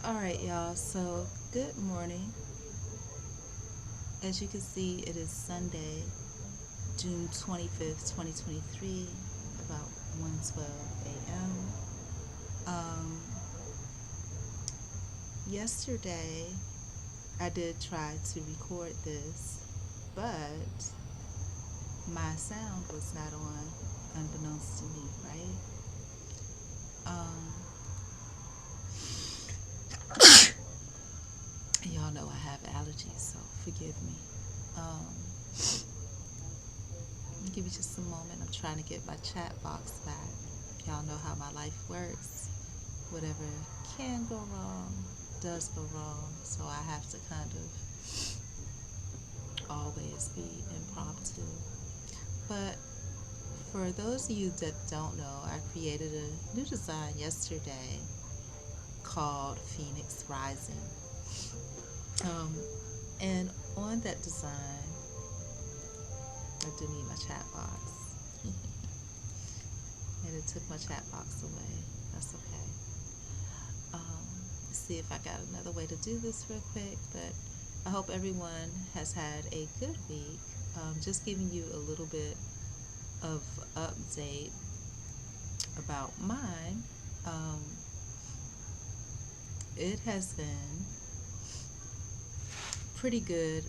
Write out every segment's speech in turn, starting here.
All right, y'all. So, good morning. As you can see, it is Sunday, June 25th, 2023, about 1:12 a.m. Um, Yesterday, I did try to record this, but my sound was not on, unbeknownst to me, right? Um, y'all know I have allergies, so forgive me. Um, Give me just a moment. I'm trying to get my chat box back. Y'all know how my life works. Whatever can go wrong does go wrong. So I have to kind of always be impromptu. But for those of you that don't know, I created a new design yesterday called Phoenix Rising. Um, and on that design, I do need my chat box. And it took my chat box away. That's okay. Let's see if I got another way to do this real quick, but I hope everyone has had a good week. Just giving you a little bit of update about mine. Um, it has been pretty good,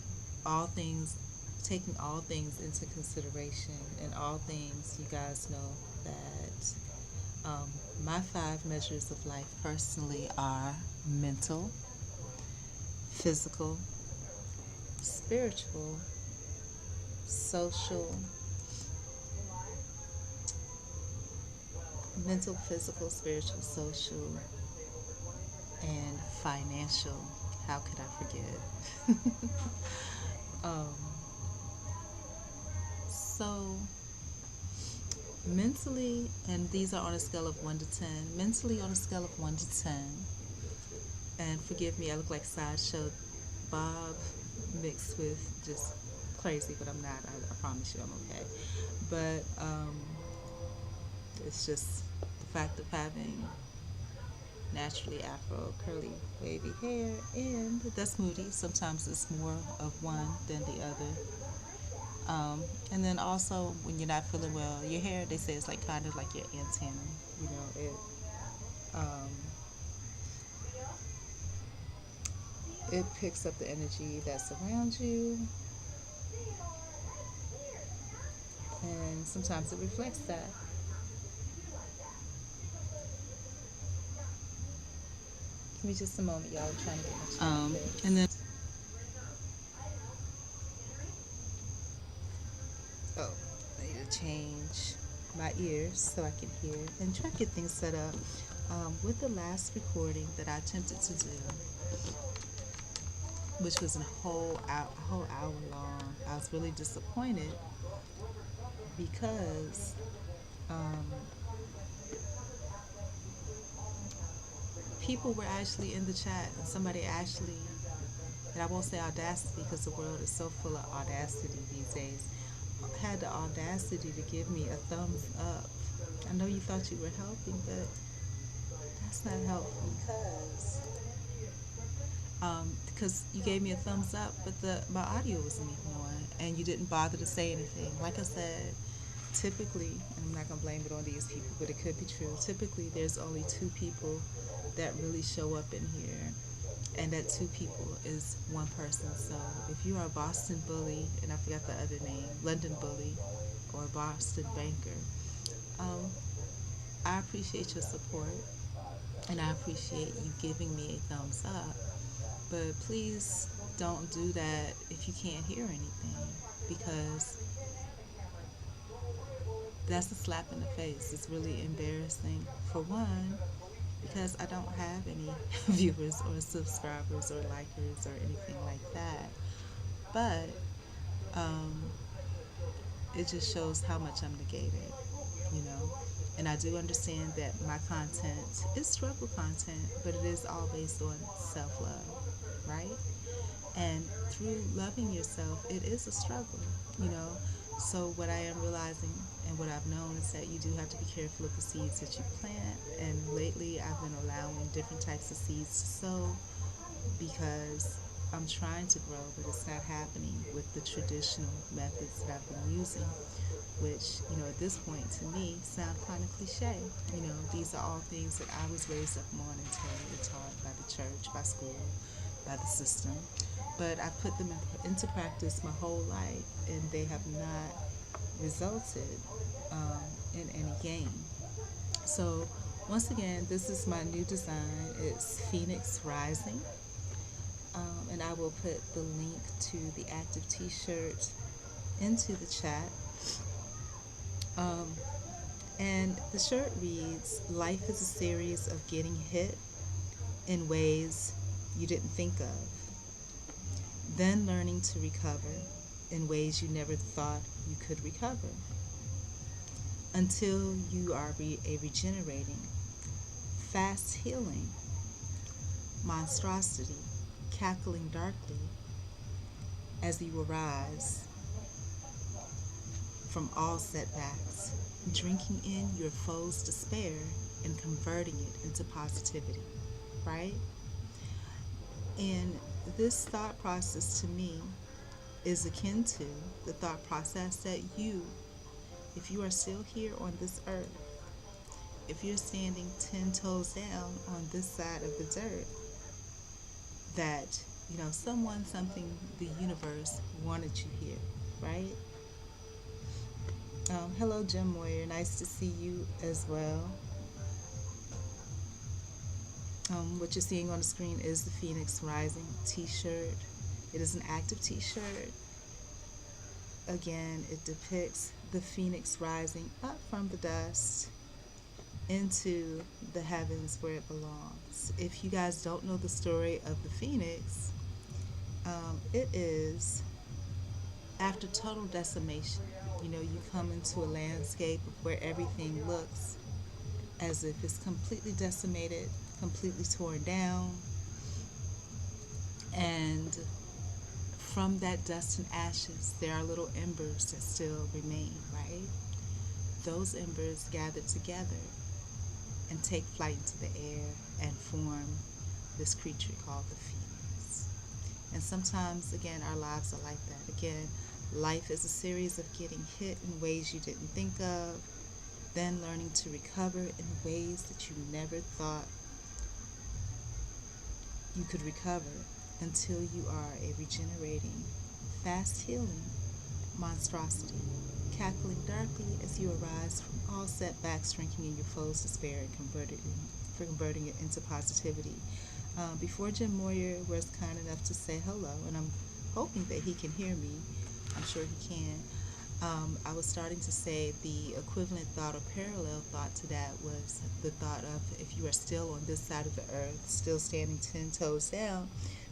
all things, taking all things into consideration, and all things, you guys know that my 5 measures of life personally are mental, physical, spiritual, social, mental, physical, spiritual, social, and financial. How could I forget? um, so, mentally, and these are on a scale of 1 to 10, mentally on a scale of 1 to 10, and forgive me, I look like Sideshow Bob mixed with just crazy, but I'm not. I promise you I'm okay. But it's just the fact of having naturally afro, curly, wavy hair, and that's moody. Sometimes it's more of one than the other. And then also, when you're not feeling well, your hair, they say, it's like kind of like your antenna. You know, um, it picks up the energy that's around you, and sometimes it reflects that. Give me just a moment, y'all. I'm trying to get my and then oh, I need to change my ears so I can hear and try to get things set up. With the last recording that I attempted to do, which was a whole hour long, I was really disappointed because um, people were actually in the chat, and somebody actually, and I won't say audacity because the world is so full of audacity these days, had the audacity to give me a thumbs up. I know you thought you were helping, but that's not helpful because you gave me a thumbs up, but the my audio wasn't even on, and you didn't bother to say anything. Like I said, typically, and I'm not gonna blame it on these people, but it could be true. Typically, there's only 2 people that really show up in here, and that 2 people is one person. So if you are a Boston bully, and I forgot the other name, London bully, or Boston banker, um, I appreciate your support, and I appreciate you giving me a thumbs up. But please don't do that if you can't hear anything, because that's a slap in the face. It's really embarrassing, for one, because I don't have any viewers or subscribers or likers or anything like that. But um, it just shows how much I'm negated, you know. And I do understand that my content is struggle content, but it is all based on self love, right? And through loving yourself, it is a struggle, you know. So what I am realizing, And what I've known is that you do have to be careful of the seeds that you plant. And lately, I've been allowing different types of seeds to sow because I'm trying to grow, but it's not happening with the traditional methods that I've been using, which, at this point to me sound kind of cliche. These are all things that I was raised up on and told and taught by the church, by school, by the system. But I've put them into practice my whole life, and they have not resulted in any gain. So, once again, this is my new design. It's Phoenix Rising. And I will put the link to the active t-shirt into the chat. Um, and the shirt reads, "Life is a series of getting hit in ways you didn't think of, then learning to recover in ways you never thought you could recover, until you are a regenerating, fast healing monstrosity, cackling darkly as you arise from all setbacks, drinking in your foe's despair and converting it into positivity," right? And this thought process to me is akin to the thought process that if you are still here on this earth, if you're standing 10 toes down on this side of the dirt, that, someone, something, the universe wanted you here, right? Hello, Jim Moyer. Nice to see you as well. What you're seeing on the screen is the Phoenix Rising t-shirt. It is an active t-shirt. Again, it depicts the phoenix rising up from the dust into the heavens where it belongs. If you guys don't know the story of the phoenix, it is after total decimation. You come into a landscape where everything looks as if it's completely decimated, completely torn down, and from that dust and ashes, there are little embers that still remain, right? Those embers gather together and take flight into the air and form this creature called the phoenix. And sometimes, again, our lives are like that. Again, life is a series of getting hit in ways you didn't think of, then learning to recover in ways that you never thought you could recover, until you are a regenerating, fast healing monstrosity, cackling darkly as you arise from all setbacks, drinking in your foe's despair and converting it into positivity. Before Jim Moyer was kind enough to say hello, and I'm hoping that he can hear me, I'm sure he can. I was starting to say the equivalent thought or parallel thought to that was the thought of, if you are still on this side of the earth, still standing 10 toes down,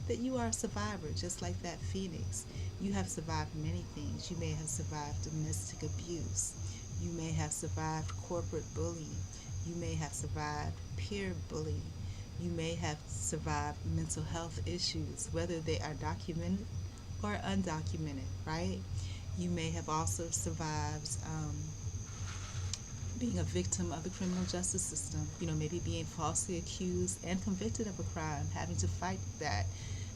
that you are a survivor, just like that phoenix. You have survived many things. You may have survived domestic abuse. You may have survived corporate bullying. You may have survived peer bullying. You may have survived mental health issues, whether they are documented or undocumented, right? You may have also survived being a victim of the criminal justice system, maybe being falsely accused and convicted of a crime, having to fight that,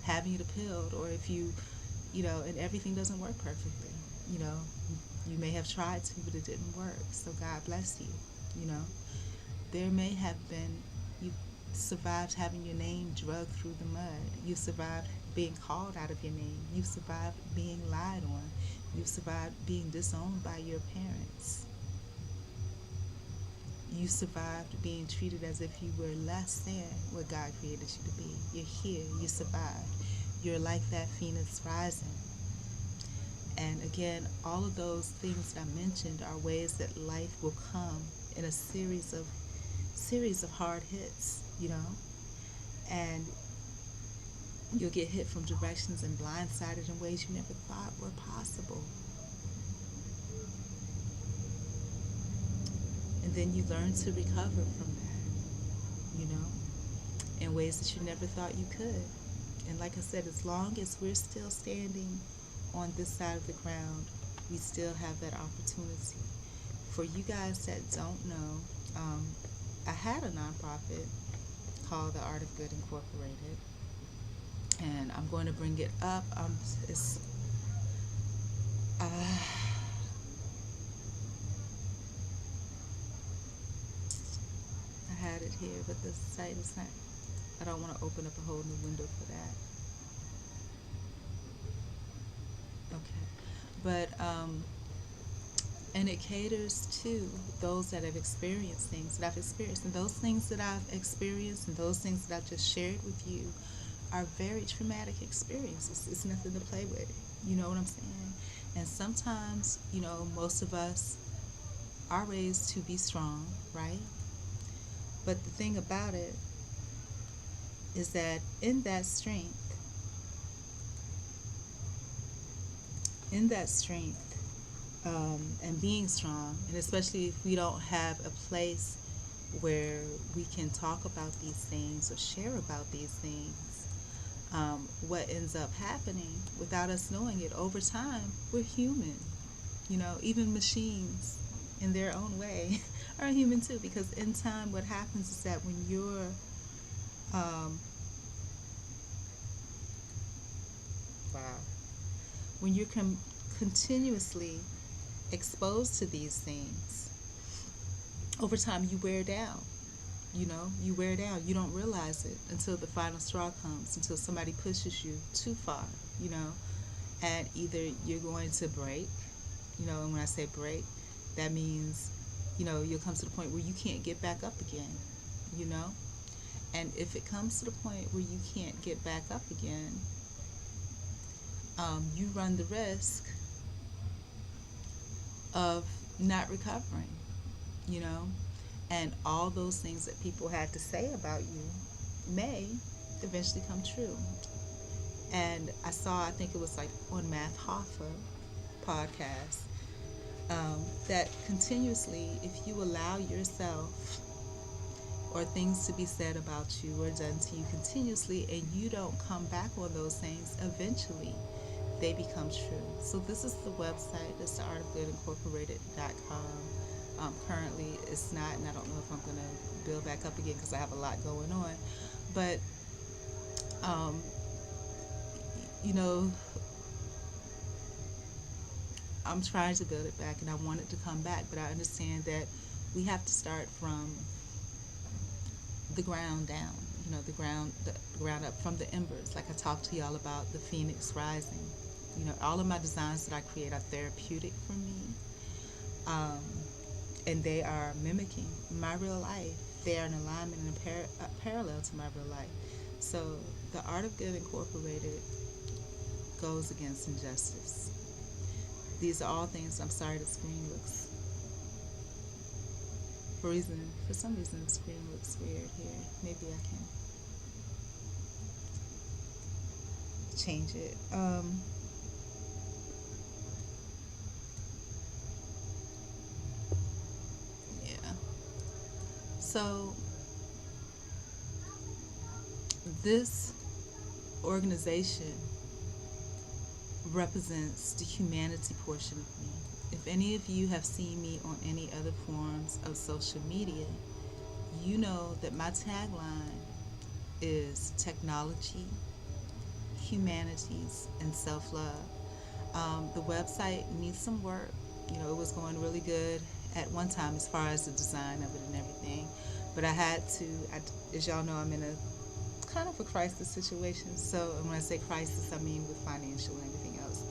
having it appealed, or if and everything doesn't work perfectly. You may have tried to, but it didn't work. So God bless you. There may have been, you survived having your name dragged through the mud. You survived being called out of your name. You survived being lied on. You survived being disowned by your parents. You survived being treated as if you were less than what God created you to be. You're here. You survived. You're like that phoenix rising. And again, all of those things that I mentioned are ways that life will come in a series of hard hits, and you'll get hit from directions and blindsided in ways you never thought were possible. And then you learn to recover from that, in ways that you never thought you could. And like I said, as long as we're still standing on this side of the ground, we still have that opportunity. For you guys that don't know, I had a nonprofit called the Art of Good Incorporated, and I'm going to bring it up. It's uh, I had it here, but the site is not. I don't want to open up a whole new window for that. Okay, but and it caters to those that have experienced things that I've experienced, and those things that I've experienced and those things that I've just shared with you are very traumatic experiences. It's nothing to play with. You know what I'm saying? And sometimes, most of us are raised to be strong, right? But the thing about it is that in that strength, and being strong, and especially if we don't have a place where we can talk about these things or share about these things, what ends up happening without us knowing it over time, we're human. Even machines in their own way are human too, because in time what happens is that um, wow, when you're continuously exposed to these things, over time you wear down. You wear down. You don't realize it until the final straw comes, until somebody pushes you too far, you know, and either you're going to break, and when I say break, that means, you'll come to the point where you can't get back up again, you know, and if it comes to the point where you can't get back up again, you run the risk of not recovering, you know, and all those things that people had to say about you may eventually come true. And I think it was like on Math Hoffa podcast, that continuously, if you allow yourself or things to be said about you or done to you continuously and you don't come back on those things, eventually they become true. So this is the website. It's the artofgoodincorporated.com. Currently it's not, and I don't know if I'm going to build back up again because I have a lot going on. But, um, you know, I'm trying to build it back and I want it to come back, but I understand that we have to start from the ground down, the ground up, from the embers. Like I talked to y'all about the phoenix rising. All of my designs that I create are therapeutic for me, and they are mimicking my real life. They are in alignment and parallel to my real life. So the Art of Good Incorporated goes against injustice. These are all things. I'm sorry, the screen looks, for some reason the screen looks weird here. Maybe I can change it. Yeah. So this organization represents the humanity portion of me. If any of you have seen me on any other forms of social media, you know that my tagline is technology, humanities, and self-love. The website needs some work. It was going really good at one time as far as the design of it and everything, but I had to, as y'all know, I'm in a kind of a crisis situation. So when I say crisis, I mean with financial and everything else.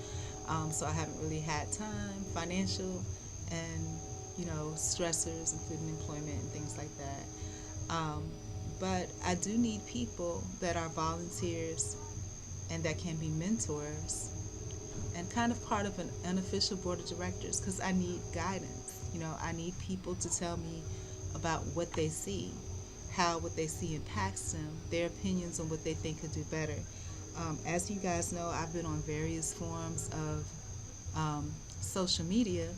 So I haven't really had time, financial, and stressors, including employment and things like that. But I do need people that are volunteers and that can be mentors and kind of part of an unofficial board of directors, because I need guidance. I need people to tell me about what they see, how what they see impacts them, their opinions on what they think could do better. As you guys know, I've been on various forms of social media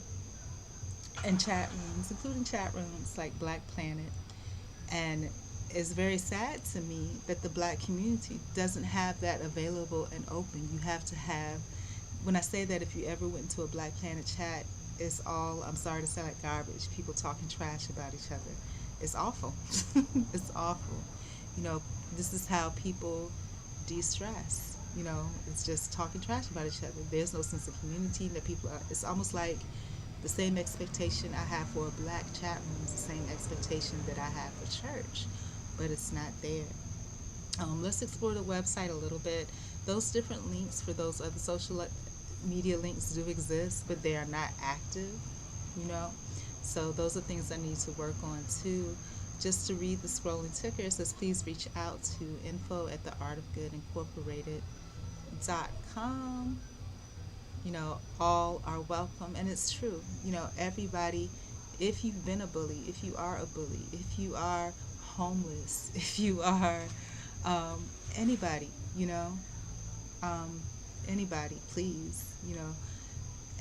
and chat rooms, including chat rooms like Black Planet, and it's very sad to me that the Black community doesn't have that available and open. You have to have, when I say that, if you ever went into a Black Planet chat, it's all, I'm sorry to say, like garbage. People talking trash about each other. It's awful. It's awful. You know, this is how people de-stress. You know, it's just talking trash about each other. There's no sense of community that people are, it's almost like the same expectation I have for a black chat room is the same expectation that I have for church, but it's not there. Let's explore the website a little bit. Those different links for those other social media links do exist, but they are not active, you know. So those are things I need to work on too. Just to read the scrolling ticker, it says please reach out to info at the art of good incorporated.com. You know, all are welcome, and it's true. You know, everybody, if you've been a bully, if you are a bully, if you are homeless, if you are um, anybody, you know, um, anybody, please, you know,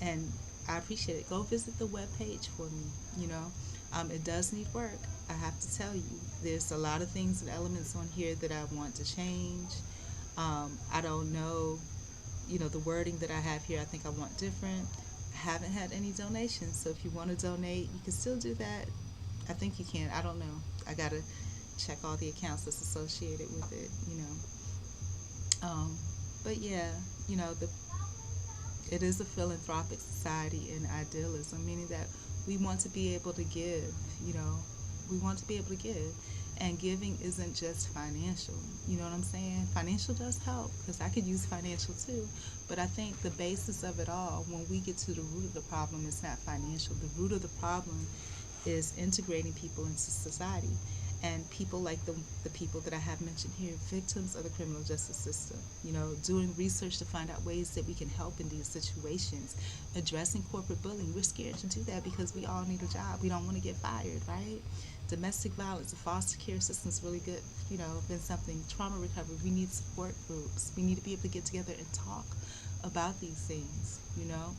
and I appreciate it. Go visit the webpage for me, you know. It does need work. I have to tell you, there's a lot of things and elements on here that I want to change. I don't know, you know, the wording that I have here, I think I want different. I haven't had any donations, so if you want to donate, you can still do that. I think you can. I don't know. I got to check all the accounts that's associated with it, you know. But yeah, you know, it is a philanthropic society in idealism, meaning that we want to be able to give, you know, we want to be able to give. And giving isn't just financial, you know what I'm saying? Financial does help because I could use financial too, but I think the basis of it all, when we get to the root of the problem, is not financial. The root of the problem is integrating people into society. And people like the people that I have mentioned here, victims of the criminal justice system, you know, doing research to find out ways that we can help in these situations, addressing corporate bullying. We're scared to do that because we all need a job. We don't want to get fired, right? Domestic violence, the foster care system is really good, you know, been something. Trauma recovery, we need support groups. We need to be able to get together and talk about these things, you know.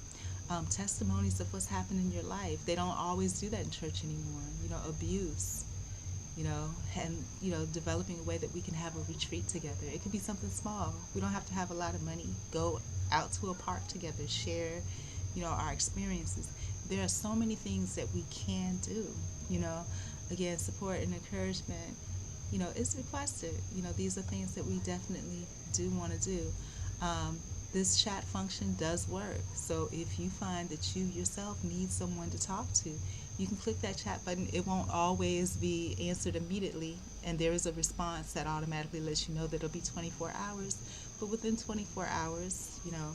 Testimonies of what's happened in your life. They don't always do that in church anymore. You know, abuse, you know, and, you know, developing a way that we can have a retreat together. It could be something small. We don't have to have a lot of money. Go out to a park together, share, you know, our experiences. There are so many things that we can do, you know. Again, support and encouragement, you know, is requested. You know, these are things that we definitely do want to do. Um, this chat function does work. So if you find that you yourself need someone to talk to, you can click that chat button. It won't always be answered immediately, and there is a response that automatically lets you know that it'll be 24 hours. But within 24 hours, you know,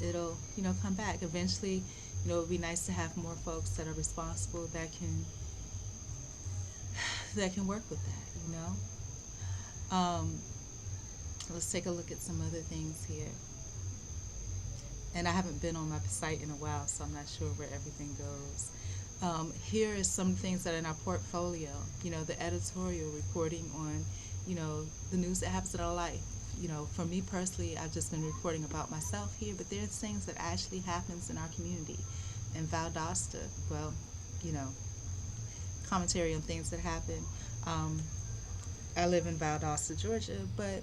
it'll, you know, come back. Eventually, you know, it would be nice to have more folks that are responsible that can work with that, you know. Let's take a look at some other things here. And I haven't been on my site in a while, so I'm not sure where everything goes. Here is some things that are in our portfolio. You know, the editorial reporting on, you know, the news that happens in our life. You know, for me personally, I've just been reporting about myself here, but there's things that actually happens in our community. In Valdosta, well, you know, commentary on things that happen. Um, I live in Valdosta, Georgia, but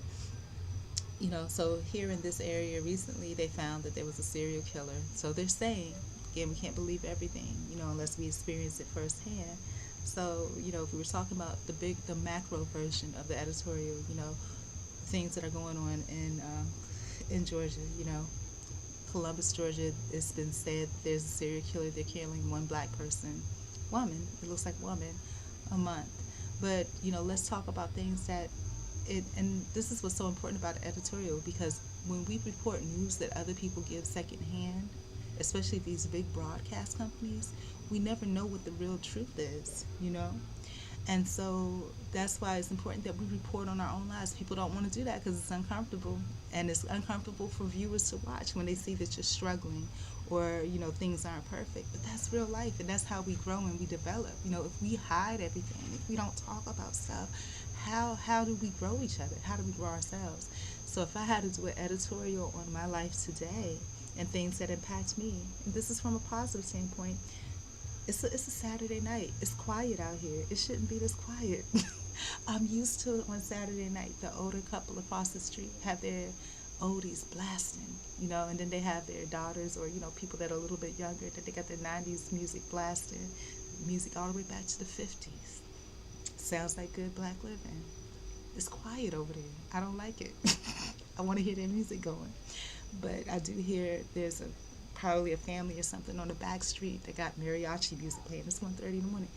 you know, so here in this area recently, they found that there was a serial killer. So they're saying, again, we can't believe everything, you know, unless we experience it firsthand. So, you know, if we were talking about the macro version of the editorial, you know, things that are going on in Georgia, you know, Columbus, Georgia, it's been said there's a serial killer. They're killing one black person, woman. It looks like woman, a month. But you know, let's talk about things that and this is what's so important about editorial, because when we report news that other people give secondhand, especially these big broadcast companies, we never know what the real truth is, you know. And so that's why it's important that we report on our own lives. People don't want to do that because it's uncomfortable, and it's uncomfortable for viewers to watch when they see that you're struggling, or you know, things aren't perfect. But that's real life, and that's how we grow and we develop. You know, if we hide everything, if we don't talk about stuff, how do we grow each other? How do we grow ourselves? So if I had to do an editorial on my life today and things that impact me, and this is from a positive standpoint, it's a Saturday night. It's quiet out here. It shouldn't be this quiet. I'm used to it on Saturday night. The older couple across the street have their oldies blasting, and then they have their daughters or, people that are a little bit younger, that they got their 90s music blasting, music all the way back to the 50s. Sounds like good black living. It's quiet over there. I don't like it. I want to hear their music going. But I do hear there's probably a family or something on the back street that got mariachi music playing. It's 1:30 in the morning.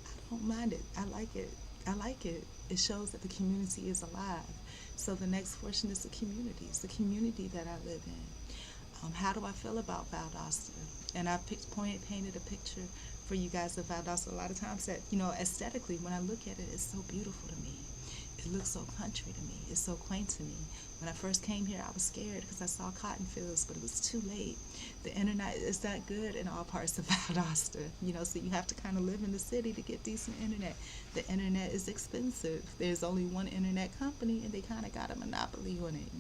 I don't mind it. I like it. I like it. It shows that the community is alive. So the next portion is the community. It's the community that I live in. How do I feel about Valdosta? And I painted a picture for you guys of Valdosta a lot of times that, aesthetically, when I look at it, it's so beautiful to me. It looks so country to me. It's so quaint to me. When I first came here, I was scared because I saw cotton fields, but it was too late. The internet is not good in all parts of Valdosta, so you have to kind of live in the city to get decent internet. The internet is expensive. There's only one internet company, and they kind of got a monopoly on it.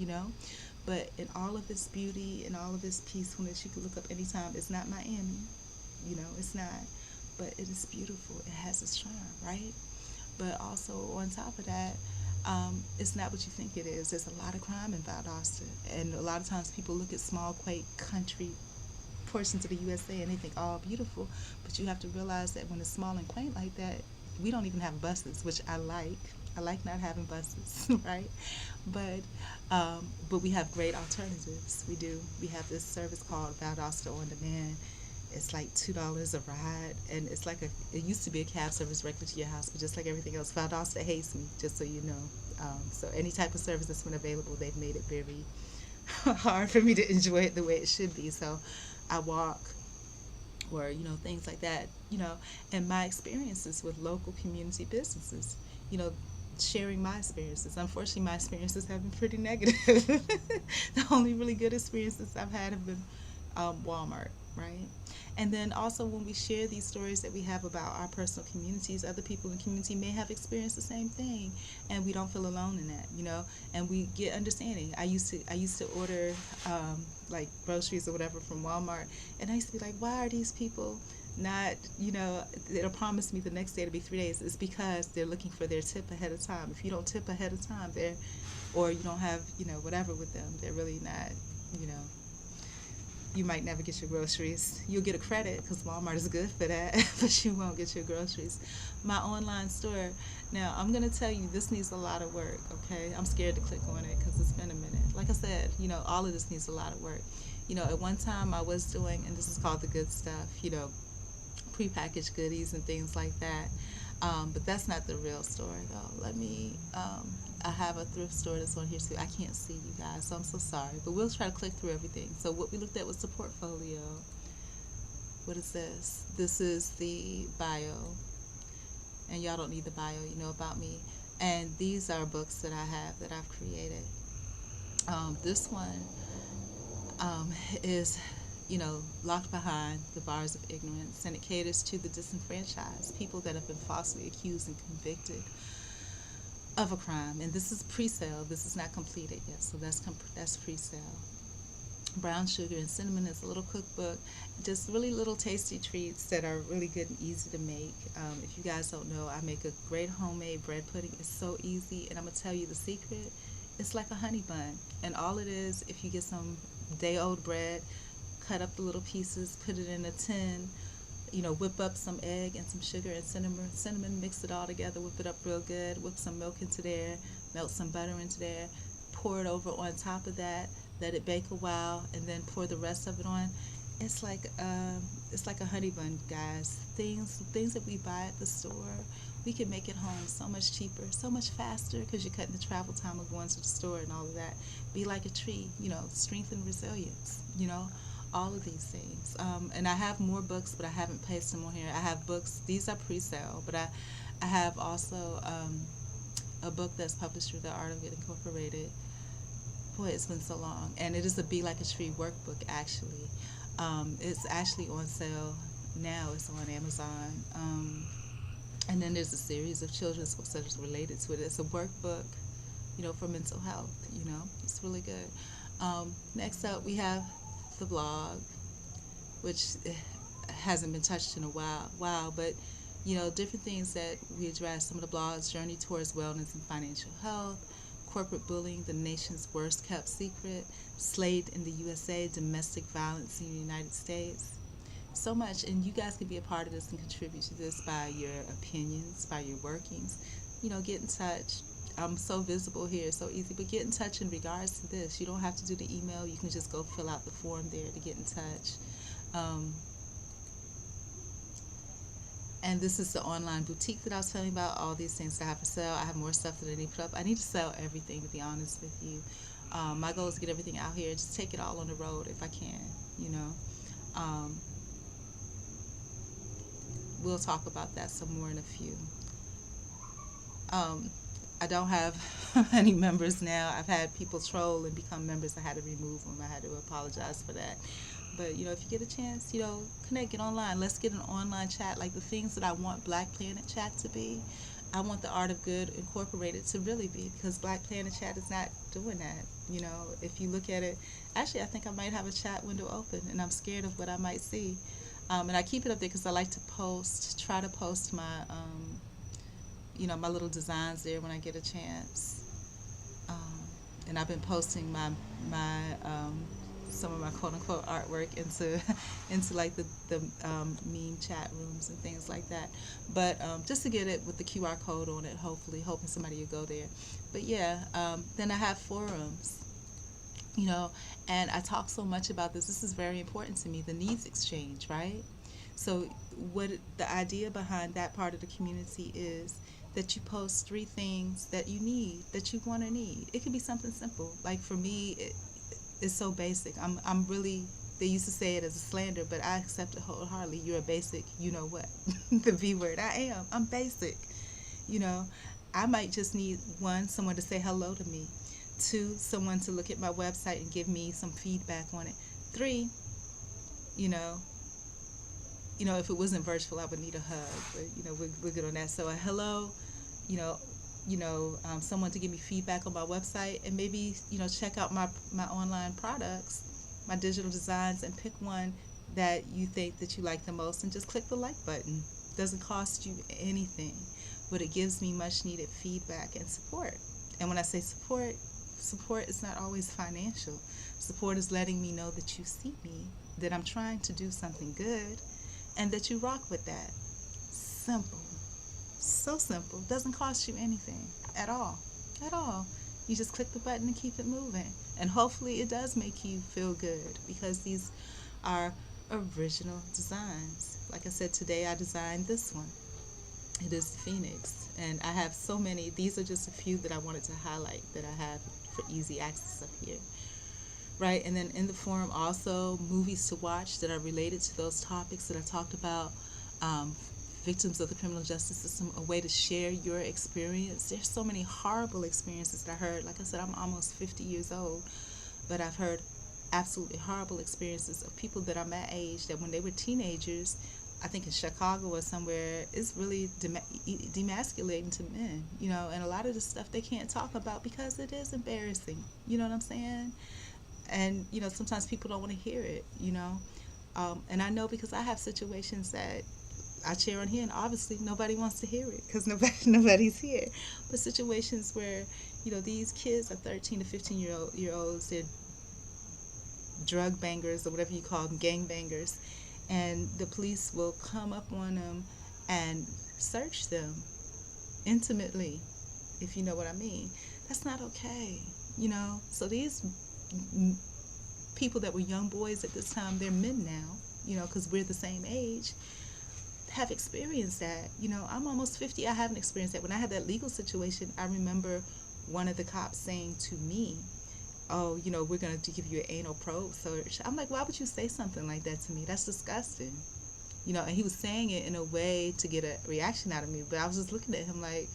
But in all of its beauty and all of its peacefulness, you can look up anytime. It's not Miami, it's not, but it is beautiful. It has its charm, right? But also on top of that, it's not what you think it is. There's a lot of crime in Valdosta, and a lot of times people look at small, quaint country portions of the USA and they think, oh, beautiful. But you have to realize that when it's small and quaint like that, we don't even have buses, which I like. I like not having buses, right? But we have great alternatives. We do. We have this service called Valdosta On Demand. It's like $2 a ride, and it used to be a cab service directly to your house, but just like everything else, Valdosta hates me, just so you know. So any type of service that's been available, they've made it very hard for me to enjoy it the way it should be. So I walk, or things like that, and my experiences with local community businesses, sharing my experiences. Unfortunately, my experiences have been pretty negative. The only really good experiences I've had have been Walmart, right? And then also when we share these stories that we have about our personal communities, other people in the community may have experienced the same thing, and we don't feel alone in that, and we get understanding. I used to order like groceries or whatever from Walmart, and I used to be like, why are these people not, they'll promise me the next day to be 3 days. It's because they're looking for their tip ahead of time. If you don't tip ahead of time, or you don't have, whatever with them, they're really not, you know, you might never get your groceries. You'll get a credit because Walmart is good for that, but you won't get your groceries. My online store, now I'm going to tell you, this needs a lot of work, okay? I'm scared to click on it because it's been a minute. Like I said, all of this needs a lot of work. At one time I was doing, and this is called the good stuff, prepackaged goodies and things like that. But that's not the real store, though. I have a thrift store that's on here too. I can't see you guys, so I'm so sorry. But we'll try to click through everything. So what we looked at was the portfolio. What is this? This is the bio. And y'all don't need the bio, about me. And these are books that I have that I've created. This one is locked behind the bars of ignorance, and it caters to the disenfranchised, people that have been falsely accused and convicted of a crime. And this is pre-sale. This is not completed yet, so that's pre-sale. Brown Sugar and Cinnamon is a little cookbook, just really little tasty treats that are really good and easy to make. If you guys don't know, I make a great homemade bread pudding. It's so easy, and I'm gonna tell you the secret. It's like a honey bun, and all it is, if you get some day-old bread, cut up the little pieces, put it in a tin, whip up some egg and some sugar and cinnamon, mix it all together, whip it up real good, whip some milk into there, melt some butter into there, pour it over on top of that, let it bake a while, and then pour the rest of it on. It's like a honey bun, guys. Things that we buy at the store, we can make it home so much cheaper, so much faster, because you're cutting the travel time of going to the store and all of that. Be like a tree, strength and resilience, all of these things. And I have more books, but I haven't placed them on here. I have books. These are pre-sale, but I have also a book that's published through the Art of It Incorporated. Boy, it's been so long. And it is a Be Like a Tree workbook, actually. It's actually on sale now. It's on Amazon. And then there's a series of children's books that are related to it. It's a workbook, for mental health. It's really good. Next up, we have the blog, which hasn't been touched in a while, but different things that we address. Some of the blogs: Journey Towards Wellness and Financial Health, corporate bullying, the nation's worst kept secret, slave in the USA, domestic violence in the United States. So much, and you guys can be a part of this and contribute to this by your opinions, by your workings. Get in touch. I'm so visible here, so easy, but get in touch in regards to this. You don't have to do the email. You can just go fill out the form there to get in touch. Um, and this is the online boutique that I was telling you about. All these things that I have for sale. I have more stuff that I need to put up. I need to sell everything, to be honest with you. My goal is to get everything out here, just take it all on the road if I can. You know. Um, we'll talk about that some more in a few. Um, I don't have any members now. I've had people troll and become members. I had to remove them. I had to apologize for that. But if you get a chance, connect, get online. Let's get an online chat, like the things that I want Black Planet Chat to be. I want the Art of Good Incorporated to really be, because Black Planet Chat is not doing that. If you look at it, actually, I think I might have a chat window open, and I'm scared of what I might see. And I keep it up there because I like to try to post my, my little designs there when I get a chance. And I've been posting my some of my quote unquote artwork into into like the meme chat rooms and things like that. But just to get it with the QR code on it, hoping somebody will go there. But yeah, then I have forums. And I talk so much about this. This is very important to me, the needs exchange, right? So what the idea behind that part of the community is that you post 3 things that you need, that you want to need. It could be something simple. Like for me, it's so basic. I'm really, they used to say it as a slander, but I accept it wholeheartedly. You're a basic, you know what, the V word. I'm basic. I might just need 1, someone to say hello to me. 2, someone to look at my website and give me some feedback on it. 3, if it wasn't virtual, I would need a hug. But we're good on that. So a hello, someone to give me feedback on my website, and maybe check out my online products, my digital designs, and pick one that you think that you like the most, and just click the like button. Doesn't cost you anything, but it gives me much needed feedback and support. And when I say support is not always financial. Support is letting me know that you see me, that I'm trying to do something good, and that you rock with that. Simple. So simple. Doesn't cost you anything at all. At all. You just click the button and keep it moving. And hopefully it does make you feel good, because these are original designs. Like I said, today I designed this one. It is the Phoenix. And I have so many. These are just a few that I wanted to highlight that I have for easy access up here. Right, and then in the forum also movies to watch that are related to those topics that I talked about. Victims of the criminal justice system, a way to share your experience. There's so many horrible experiences that I heard. Like I said, I'm almost 50 years old, but I've heard absolutely horrible experiences of people that are my age, that when they were teenagers, I think in Chicago or somewhere, it's really demasculating to men, and a lot of the stuff they can't talk about because it is embarrassing. You know what I'm saying? And sometimes people don't want to hear it. And I know, because I have situations that I share on here, and obviously nobody wants to hear it because nobody's here. But situations where these kids are 13 to 15-year-olds, they're drug bangers or whatever you call them, gang bangers, and the police will come up on them and search them intimately, if you know what I mean. That's not okay. So these people that were young boys at this time, they're men now, because we're the same age, have experienced that. I'm almost 50. I haven't experienced that. When I had that legal situation, I remember one of the cops saying to me, oh, we're going to give you an anal probe search. I'm like, why would you say something like that to me? That's disgusting. And he was saying it in a way to get a reaction out of me, but I was just looking at him like,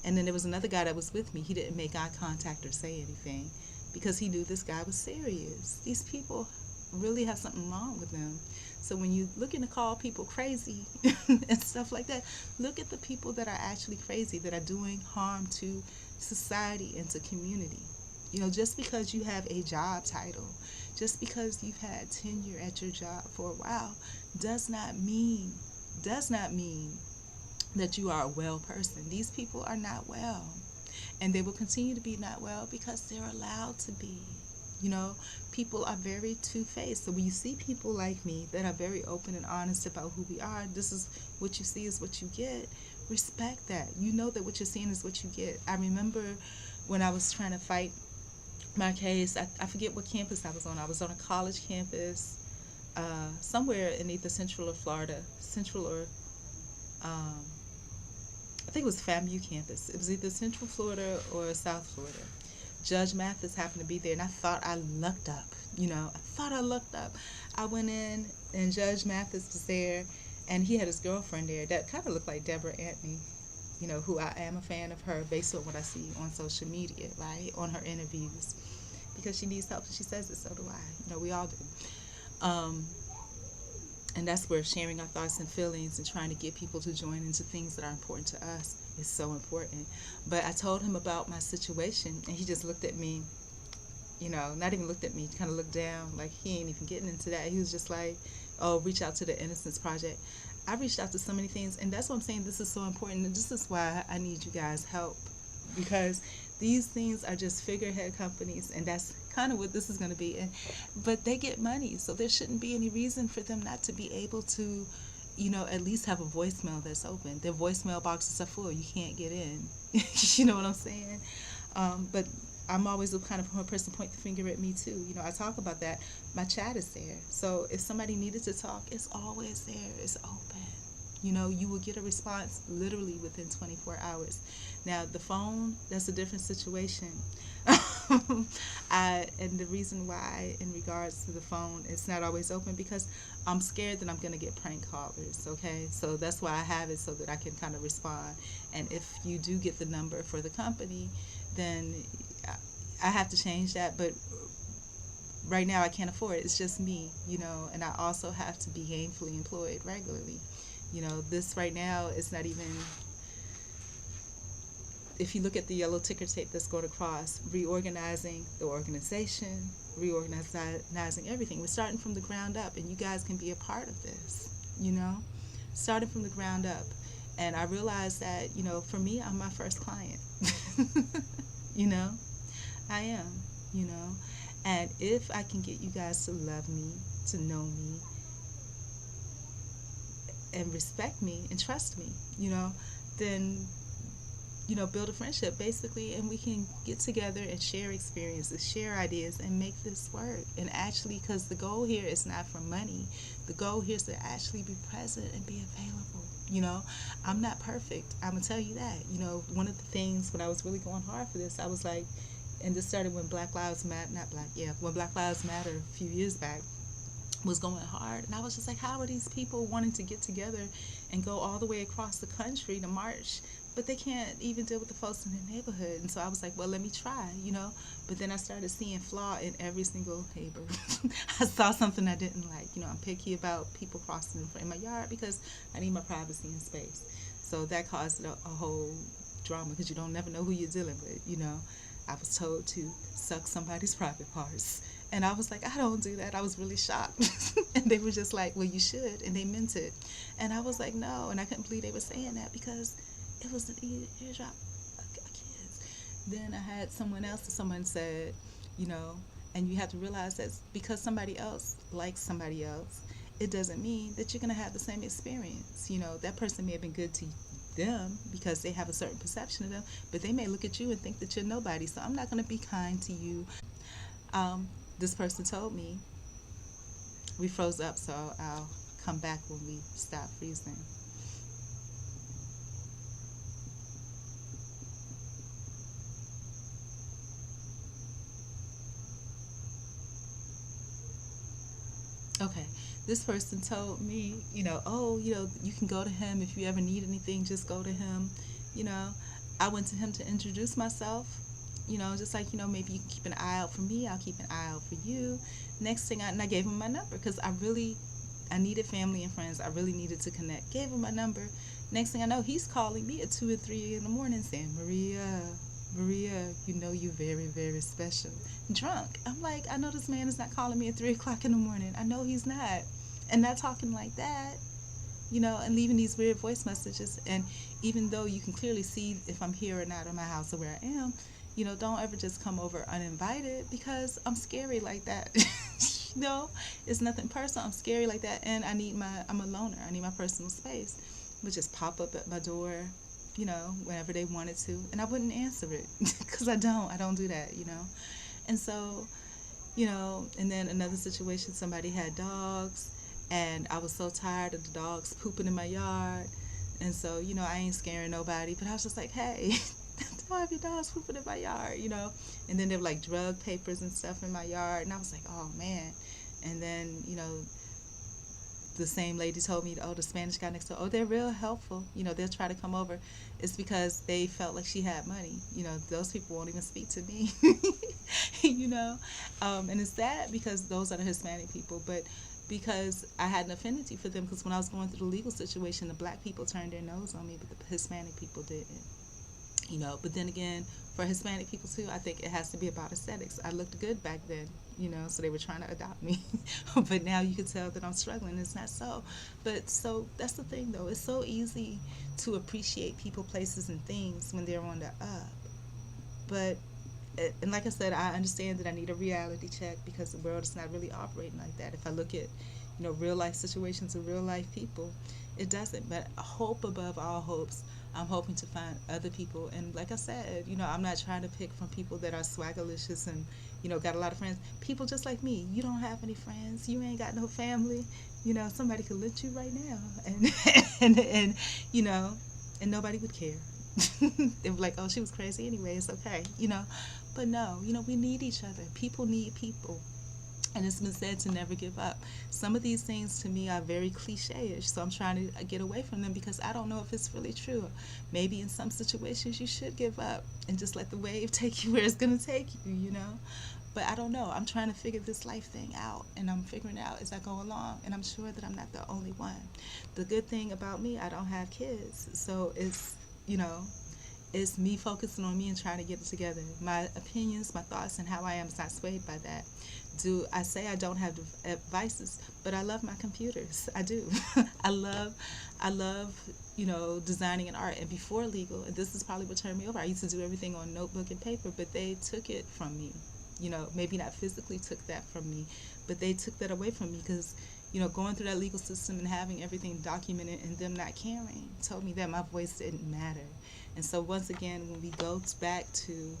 and then there was another guy that was with me. He didn't make eye contact or say anything because he knew this guy was serious. These people really have something wrong with them. So when you're looking to call people crazy and stuff like that, look at the people that are actually crazy, that are doing harm to society and to community. Just because you have a job title, just because you've had tenure at your job for a while, does not mean that you are a well person. These people are not well. And they will continue to be not well because they're allowed to be. You know, people are very two-faced. So when you see people like me that are very open and honest about who we are, this is what you see is what you get. Respect that. You know that what you're seeing is what you get. I remember when I was trying to fight my case, I forget what campus I was on. I was on a college campus somewhere in either Central or Florida, Central or um, I think it was FAMU campus. It was either Central Florida or South Florida. Judge Mathis happened to be there, and I thought I lucked up. You know, I thought I lucked up. I went in, and Judge Mathis was there, and he had his girlfriend there that kind of looked like Deborah Anthony, you know, who I am a fan of her based on what I see on social media, right, on her interviews, because she needs help, and she says it, so do I. You know, we all do. And that's where sharing our thoughts and feelings and trying to get people to join into things that are important to us is so important. But I told him about my situation, and he just looked at me, you know, not even looked at me, kind of looked down, like he ain't even getting into that. He was just like, oh, reach out to the Innocence Project. I reached out to so many things, and that's what I'm saying. This is so important, and this is why I need you guys' help, because these things are just figurehead companies, and that's kind of what this is going to be. But they get money, so there shouldn't be any reason for them not to be able to, you know, at least have a voicemail that's open. Their voicemail boxes are full. You can't get in. You know what I'm saying? But I'm always the kind of person point the finger at me too. You know, I talk about that. My chat is there. So if somebody needed to talk, it's always there. It's open. You know, you will get a response literally within 24 hours. Now, the phone, that's a different situation. And the reason why, in regards to the phone, it's not always open because I'm scared that I'm going to get prank callers, okay? So that's why I have it, so that I can kind of respond. And if you do get the number for the company, then I have to change that. But right now I can't afford it. It's just me, you know, and I also have to be gainfully employed regularly. You know, this right now is not even, if you look at the yellow ticker tape that's going across, reorganizing the organization, reorganizing everything. We're starting from the ground up, and you guys can be a part of this, you know, starting from the ground up. And I realized that, you know, for me, I'm my first client. You know, I am, you know. And if I can get you guys to love me, to know me, and respect me and trust me, you know, then, you know, build a friendship basically, and we can get together and share experiences, share ideas, and make this work. And actually, because the goal here is not for money, the goal here is to actually be present and be available. You know, I'm not perfect. I'm gonna tell you that. You know, one of the things when I was really going hard for this, I was like, and this started when Black Lives Matter, when Black Lives Matter a few years back was going hard, and I was just like, how are these people wanting to get together and go all the way across the country to march, but they can't even deal with the folks in their neighborhood? And so I was like, well, let me try, you know. But then I started seeing flaw in every single neighbor. I saw something I didn't like. You know, I'm picky about people crossing in my yard because I need my privacy and space. So that caused a whole drama, because you don't never know who you're dealing with, you know. I was told to suck somebody's private parts, and I was like, I don't do that. I was really shocked. And they were just like, well, you should, and they meant it. And I was like, no, and I couldn't believe they were saying that, because it was an eardrop of kids. Then I had someone said, you know, and you have to realize that because somebody else likes somebody else, it doesn't mean that you're going to have the same experience. You know, that person may have been good to them because they have a certain perception of them, but they may look at you and think that you're nobody. So I'm not going to be kind to you. This person told me, we froze up, so I'll come back when we stop freezing. Okay, this person told me, you know, oh, you know, you can go to him if you ever need anything, just go to him. You know, I went to him to introduce myself, you know, just like, you know, maybe you can keep an eye out for me, I'll keep an eye out for you. Next thing, and I gave him my number because I needed family and friends. I really needed to connect. Gave him my number. Next thing I know, he's calling me at 2 or 3 in the morning saying, Maria, you know you're very, very special. Drunk. I'm like, I know this man is not calling me at 3 o'clock in the morning. I know he's not. And not talking like that. and leaving these weird voice messages. And even though you can clearly see if I'm here or not in my house or where I am, don't ever just come over uninvited because I'm scary like that. No, it's nothing personal. I'm scary like that, and I'm a loner. I need my personal space. Would just pop up at my door, whenever they wanted to, and I wouldn't answer it because I don't do that. And so, and then another situation, somebody had dogs, and I was so tired of the dogs pooping in my yard, and so, I ain't scaring nobody, but I was just like, hey, don't have your dogs pooping in my yard. And then there were like drug papers and stuff in my yard, and I was like, oh man. And then, the same lady told me, oh, the Spanish guy next door, oh, they're real helpful. They'll try to come over. It's because they felt like she had money. Those people won't even speak to me. you know, and it's sad because those are the Hispanic people, but because I had an affinity for them, because when I was going through the legal situation, the black people turned their nose on me, but the Hispanic people didn't. But then again, for Hispanic people too, I think it has to be about aesthetics. I looked good back then, so they were trying to adopt me. But now you can tell that I'm struggling. It's not so. But so that's the thing, though. It's so easy to appreciate people, places, and things when they're on the up. But, and like I said, I understand that I need a reality check because the world is not really operating like that. If I look at, real life situations of real life people, it doesn't. But hope above all hopes, I'm hoping to find other people. And like I said, I'm not trying to pick from people that are swaggerlicious and, got a lot of friends. People just like me. You don't have any friends. You ain't got no family. Somebody could lynch you right now. And and nobody would care. They were like, oh, she was crazy anyway. It's okay. But no, we need each other. People need people. And it's been said to never give up. Some of these things to me are very cliche-ish, so I'm trying to get away from them because I don't know if it's really true. Maybe in some situations you should give up and just let the wave take you where it's going to take you. But I don't know. I'm trying to figure this life thing out, and I'm figuring it out as I go along, and I'm sure that I'm not the only one. The good thing about me, I don't have kids, so it's me focusing on me and trying to get it together. My opinions, my thoughts, and how I am is not swayed by that. Do I say I don't have devices, but I love my computers. I do. I love, designing and art. And before legal, and this is probably what turned me over, I used to do everything on notebook and paper, but they took it from me. Maybe not physically took that from me, but they took that away from me because, going through that legal system and having everything documented and them not caring told me that my voice didn't matter. And so once again, when we go back to,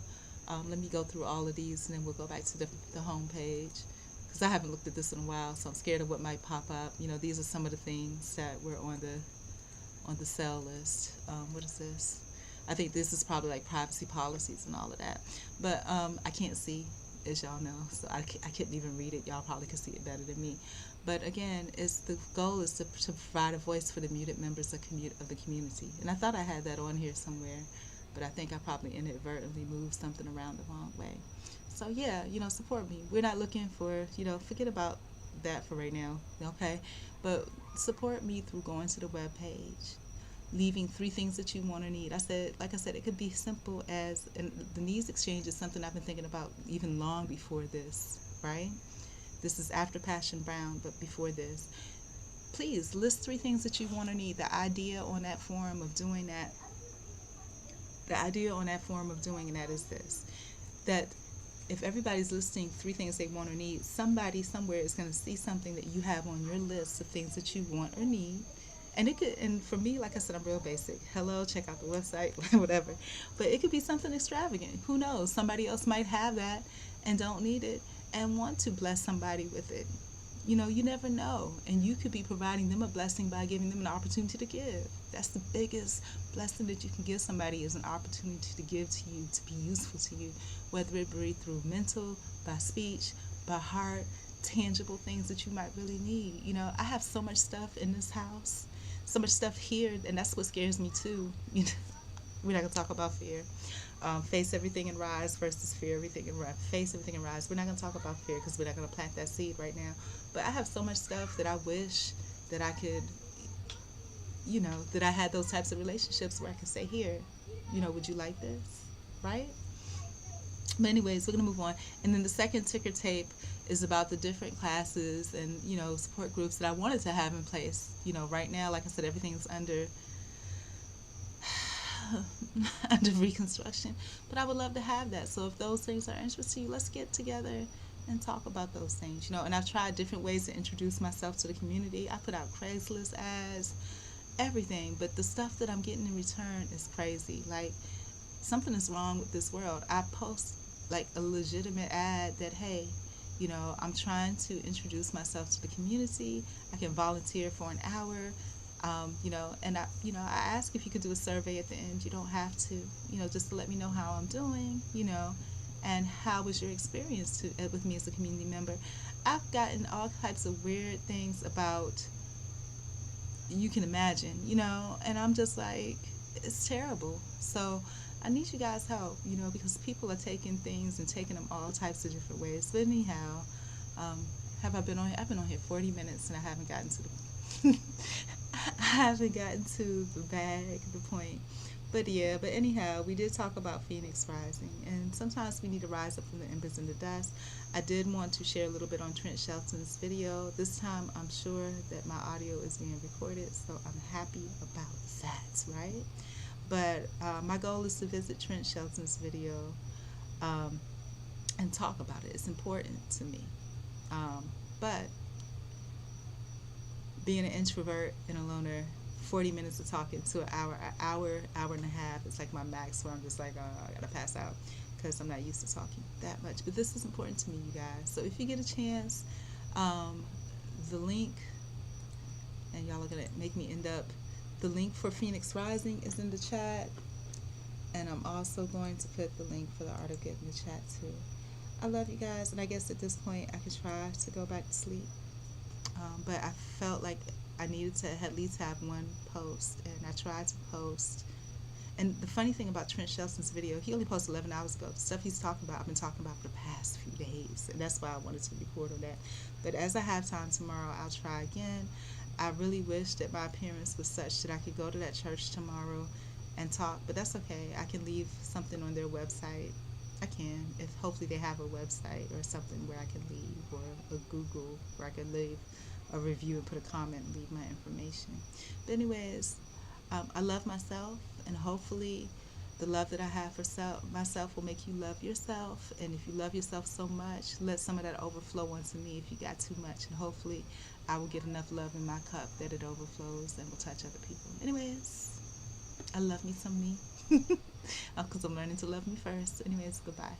let me go through all of these and then we'll go back to the home page because I haven't looked at this in a while, so I'm scared of what might pop up. These are some of the things that were on the sell list. What is this? I think this is probably like privacy policies and all of that. But I can't see, as y'all know, so I couldn't even read it. Y'all probably could see it better than me. But again, the goal is to provide a voice for the muted members of the community. And I thought I had that on here somewhere, but I think I probably inadvertently moved something around the wrong way. So yeah, support me. We're not looking for, forget about that for right now, okay? But support me through going to the webpage, leaving 3 things that you want or need. Like I said, it could be simple as, and the needs exchange is something I've been thinking about even long before this, right? This is after Passion Brown, but before this. Please list 3 things that you want or need. The idea on that form of doing that is this, that if everybody's listing 3 things they want or need, somebody somewhere is going to see something that you have on your list of things that you want or need. And it could, and for me, like I said, I'm real basic. Hello, check out the website, whatever. But it could be something extravagant. Who knows? Somebody else might have that and don't need it and want to bless somebody with it. You never know. And you could be providing them a blessing by giving them an opportunity to give. That's the biggest blessing that you can give somebody, is an opportunity to give to you, to be useful to you, whether it be through mental, by speech, by heart, tangible things that you might really need. I have so much stuff in this house, so much stuff here, and that's what scares me too. We're not gonna talk about fear. Face everything and rise versus fear everything and rise. Face everything and rise. We're not gonna talk about fear because we're not gonna plant that seed right now. But I have so much stuff that I wish that I could, that I had those types of relationships where I could say, here, would you like this, right? But anyways, we're gonna move on. And then the second ticker tape is about the different classes and support groups that I wanted to have in place. Right now, like I said, everything's under under reconstruction. But I would love to have that. So if those things are interesting, let's get together and talk about those things. And I've tried different ways to introduce myself to the community. I put out Craigslist ads, everything, but the stuff that I'm getting in return is crazy. Like, something is wrong with this world. I post like a legitimate ad that, hey, I'm trying to introduce myself to the community. I can volunteer for an hour. And I ask if you could do a survey at the end. You don't have to, just to let me know how I'm doing, and how was your experience with me as a community member. I've gotten all types of weird things about, you can imagine, and I'm just like, it's terrible. So I need you guys' help, because people are taking things and taking them all types of different ways. But anyhow, um, have I been on here? I've been on here 40 minutes and I haven't gotten to the I haven't gotten to the bag, the point. But yeah, but anyhow, we did talk about Phoenix Rising, and sometimes we need to rise up from the embers and the dust. I did want to share a little bit on Trent Shelton's video. This time, I'm sure that my audio is being recorded, so I'm happy about that, right? But my goal is to visit Trent Shelton's video um, and talk about it. It's important to me. But being an introvert and a loner, 40 minutes of talking to an hour and a half, it's like my max where I'm just like, oh, I gotta pass out because I'm not used to talking that much. But this is important to me, you guys. So if you get a chance, um, the link, and y'all are gonna make me end up, the link for Phoenix Rising is in the chat, and I'm also going to put the link for the Art of Good in the chat too. I love you guys, and I guess at this point I could try to go back to sleep. But I felt like I needed to at least have one post, and I tried to post. And the funny thing about Trent Shelton's video, he only posted 11 hours ago. The stuff he's talking about, I've been talking about for the past few days, and that's why I wanted to record on that. But as I have time tomorrow, I'll try again. I really wish that my appearance was such that I could go to that church tomorrow and talk, but that's okay. I can leave something on their website. I can, if hopefully they have a website or something where I can leave, or a Google where I can leave a review and put a comment and leave my information. But anyways, I love myself, and hopefully the love that I have for myself will make you love yourself. And if you love yourself so much, let some of that overflow onto me if you got too much, and hopefully I will get enough love in my cup that it overflows and will touch other people. Anyways, I love me some me because I'm learning to love me first. Anyways, goodbye.